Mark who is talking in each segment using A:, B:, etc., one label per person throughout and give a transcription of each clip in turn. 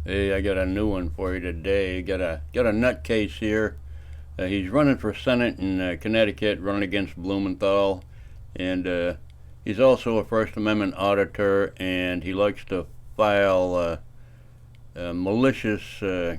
A: Hey, I got a new one for you today. Got a nutcase here. He's running for Senate in Connecticut, running against Blumenthal, and he's also a First Amendment auditor, and he likes to file malicious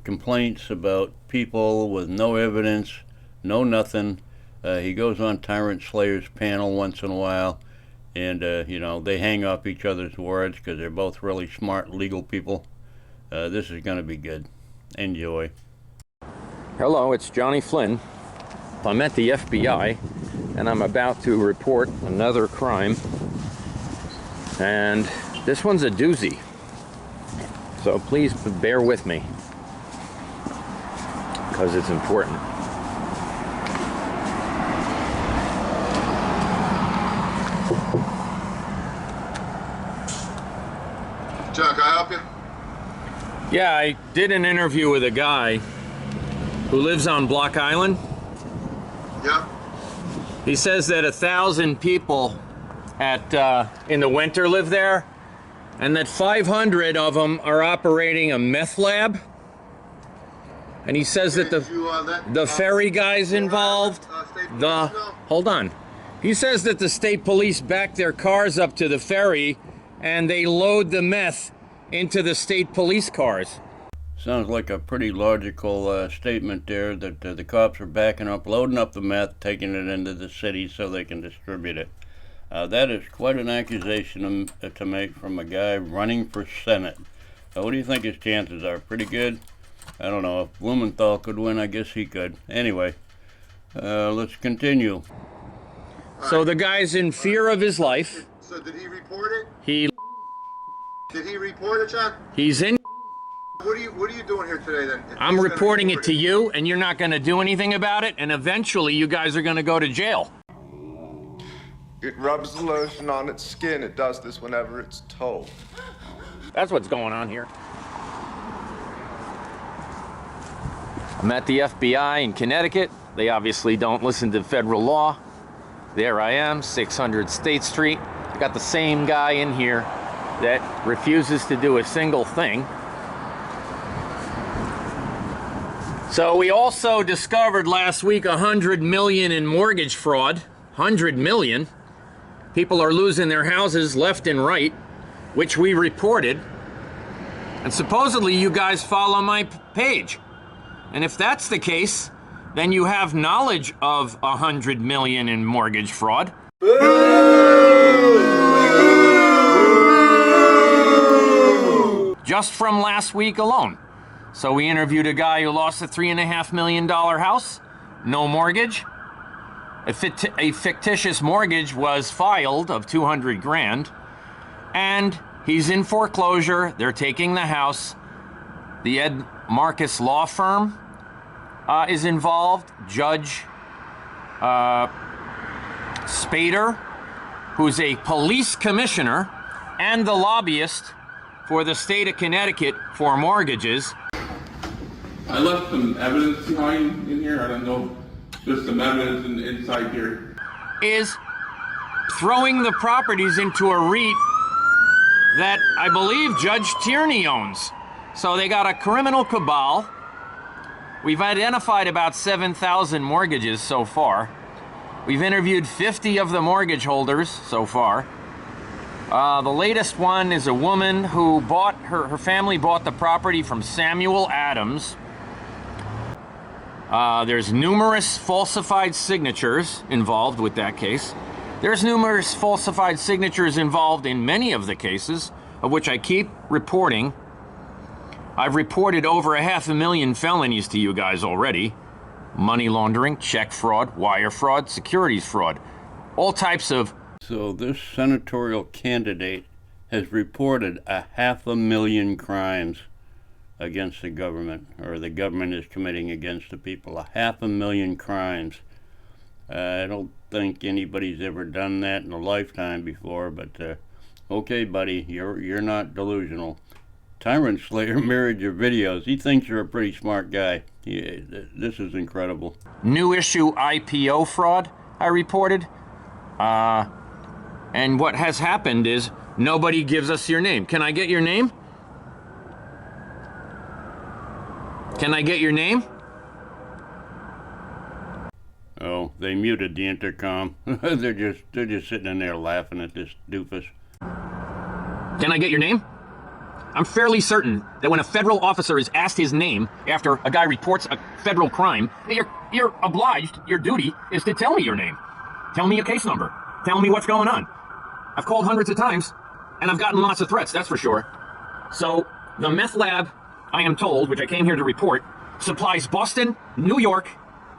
A: complaints about people with no evidence, no nothing. He goes on Tyrant Slayer's panel once in a while, and they hang off each other's words because they're both really smart legal people. This is going to be good. Enjoy.
B: Hello, it's Johnny Flynn. I'm at the FBI and I'm about to report another crime, and this one's a doozy, so please bear with me because it's important.
C: John, can I help you?
B: Yeah, I did an interview with a guy who lives on Block Island.
C: Yeah.
B: He says that 1,000 people in the winter live there, and that 500 of them are operating a meth lab. And he says that the ferry guys involved, hold on. He says that the state police back their cars up to the ferry and they load the meth into the state police cars.
A: Sounds like a pretty logical statement there, that the cops are backing up, loading up the meth, taking it into the city so they can distribute it. That is quite an accusation to make from a guy running for Senate. What do you think his chances are? Pretty good? I don't know. If Blumenthal could win, I guess he could. Anyway, let's continue.
B: So the guy's in fear of his life.
C: So did he report it?
B: Did
C: he report it, John?
B: He's in.
C: What are you doing here today then?
B: I'm reporting it to you, and you're not going to do anything about it, and eventually you guys are going to go to jail.
D: It rubs the lotion on its skin. It does this whenever it's told.
B: That's what's going on here. I'm at the FBI in Connecticut. They obviously don't listen to federal law. There I am, 600 State Street. I got the same guy in here that refuses to do a single thing. So we also discovered last week 100 million in mortgage fraud. 100 million. People are losing their houses left and right, which we reported. And supposedly you guys follow my page. And if that's the case, then you have knowledge of 100 million in mortgage fraud. Just from last week alone. So we interviewed a guy who lost a $3.5 million house, no mortgage. A fictitious mortgage was filed of 200 grand, and he's in foreclosure. They're taking the house. The Ed Marcus law firm is involved. Judge Spader, who's a police commissioner and the lobbyist for the state of Connecticut for mortgages.
E: I left some evidence behind in here. I don't know, just some evidence inside here.
B: Is throwing the properties into a REIT that I believe Judge Tierney owns. So they got a criminal cabal. We've identified about 7,000 mortgages so far. We've interviewed 50 of the mortgage holders so far. The latest one is a woman who bought, her family bought the property from Samuel Adams. There's numerous falsified signatures involved with that case. There's numerous falsified signatures involved in many of the cases, of which I keep reporting. I've reported over 500,000 felonies to you guys already. Money laundering, check fraud, wire fraud, securities fraud, all types of.
A: So this senatorial candidate has reported 500,000 crimes against the government, or the government is committing against the people. 500,000 crimes. I don't think anybody's ever done that in a lifetime before, but okay, buddy, you're not delusional. Tyrant Slayer mirrored your videos. He thinks you're a pretty smart guy. This is incredible.
B: New issue IPO fraud, I reported. And what has happened is nobody gives us your name. Can I get your name? Can I get your name?
A: Oh, they muted the intercom. they're just sitting in there laughing at this doofus.
B: Can I get your name? I'm fairly certain that when a federal officer is asked his name after a guy reports a federal crime, you're obliged, your duty is to tell me your name. Tell me your case number. Tell me what's going on. I've called hundreds of times, and I've gotten lots of threats, that's for sure. So, the meth lab, I am told, which I came here to report, supplies Boston, New York,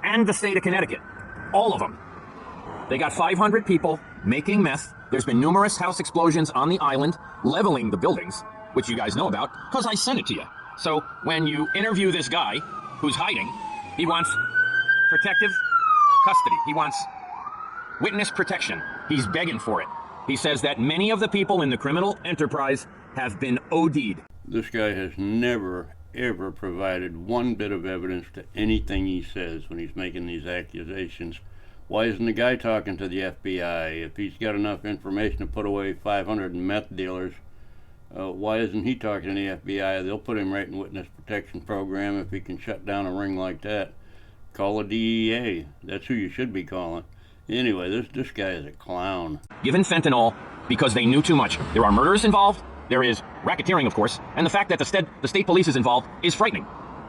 B: and the state of Connecticut. All of them. They got 500 people making meth. There's been numerous house explosions on the island, leveling the buildings, which you guys know about, because I sent it to you. So when you interview this guy who's hiding, he wants protective custody. He wants witness protection. He's begging for it. He says that many of the people in the criminal enterprise have been OD'd.
A: This guy has never, ever provided one bit of evidence to anything he says when he's making these accusations. Why isn't the guy talking to the FBI? If he's got enough information to put away 500 meth dealers, why isn't he talking to the FBI? They'll put him right in witness protection program if he can shut down a ring like that. Call the DEA. That's who you should be calling. Anyway, this guy is a clown.
B: Given fentanyl because they knew too much. There are murders involved. There is racketeering, of course. And the fact that the state police is involved is frightening.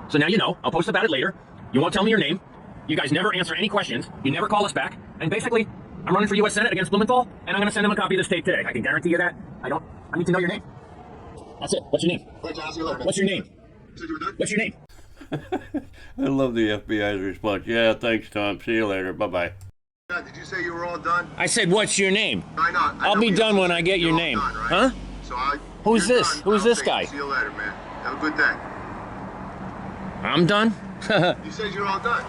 B: So now you know. I'll post about it later. You won't tell me your name. You guys never answer any questions. You never call us back. And basically, I'm running for U.S. Senate against Blumenthal, and I'm going to send him a copy of this tape today. I can guarantee you that. I need to know your name. That's it. What's your name?
C: Wait, John, see you later.
B: What's your name?
C: You said you were done?
B: What's your name?
A: I love the FBI's response. Yeah, thanks, Tom. See you later. Bye-bye.
C: John, did you say you were all done?
B: I said, what's your name?
C: I know.
B: I'll be done when I get your
C: You're all
B: name.
C: done, right?
B: Huh?
C: So
B: Who's
C: you're
B: this?
C: done.
B: Who's
C: I'll
B: this
C: take
B: guy?
C: it. See you later, man. Have a good day.
B: I'm done?
C: You said you're all done.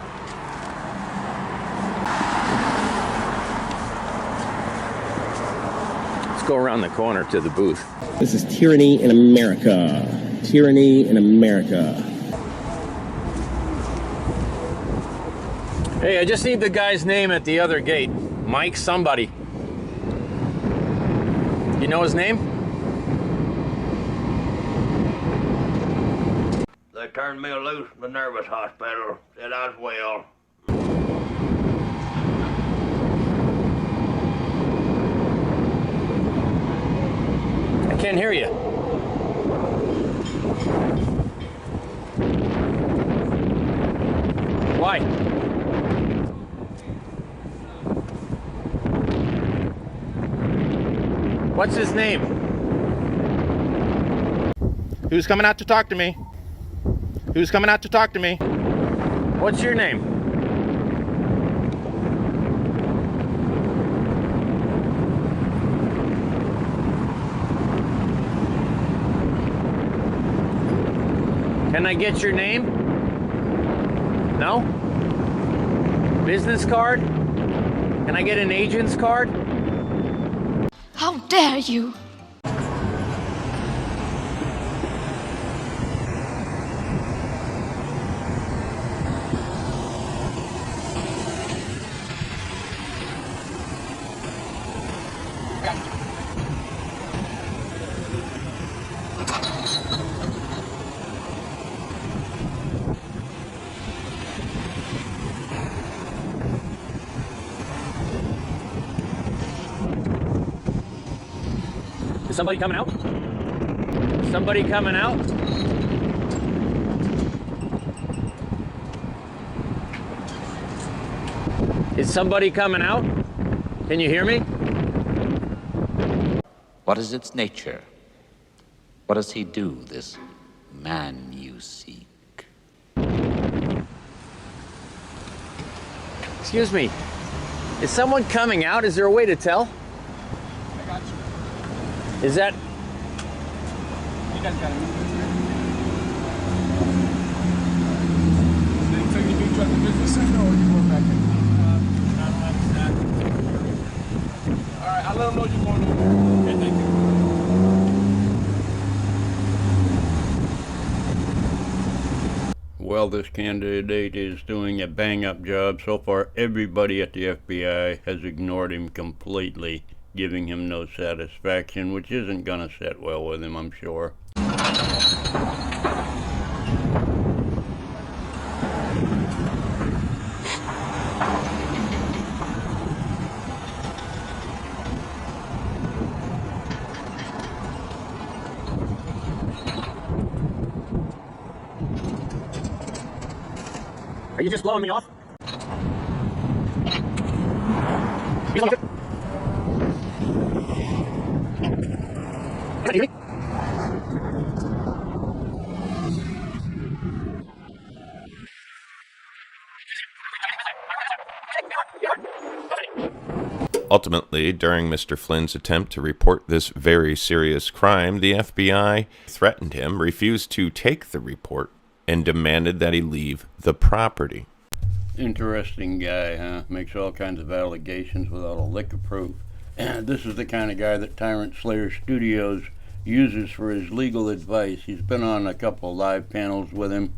B: Let's go around the corner to the booth.
F: This is tyranny in America. Tyranny in America.
B: Hey, I just need the guy's name at the other gate. Mike somebody. You know his name?
G: They turned me loose in the nervous hospital. Said I was well.
B: I can't hear you. Why? What's his name?
H: Who's coming out to talk to me? Who's coming out to talk to me?
B: What's your name? Can I get your name? No? Business card? Can I get an agent's card?
I: How dare you!
B: Is somebody coming out? Somebody coming out? Is somebody coming out? Can you hear me?
J: What is its nature? What does he do, this man you seek?
B: Excuse me. Is someone coming out? Is there a way to tell?
H: I got you.
B: Is that...
H: You guys got it. So you do drug the business center or you work back in? All right, I'll let them know you're going over. Okay, thank you.
A: Well, this candidate is doing a bang-up job. So far, everybody at the FBI has ignored him completely, giving him no satisfaction, which isn't going to sit well with him, I'm sure.
H: you just blowing me off?
K: Ultimately, during Mr. Flynn's attempt to report this very serious crime, the FBI threatened him, refused to take the report, and demanded that he leave the property.
A: Interesting guy, huh? Makes all kinds of allegations without a lick of proof. This is the kind of guy that Tyrant Slayer Studios uses for his legal advice. He's been on a couple of live panels with him,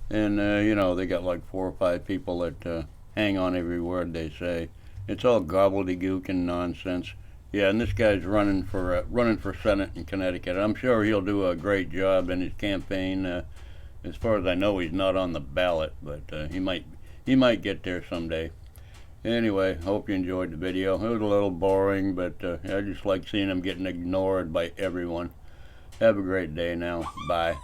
A: and you know, they got like 4 or 5 people that hang on every word they say. It's all gobbledygook and nonsense. Yeah, and this guy's running for Senate in Connecticut. I'm sure he'll do a great job in his campaign. As far as I know, he's not on the ballot, but he might get there someday. Anyway, hope you enjoyed the video. It was a little boring, but I just like seeing him getting ignored by everyone. Have a great day now. Bye.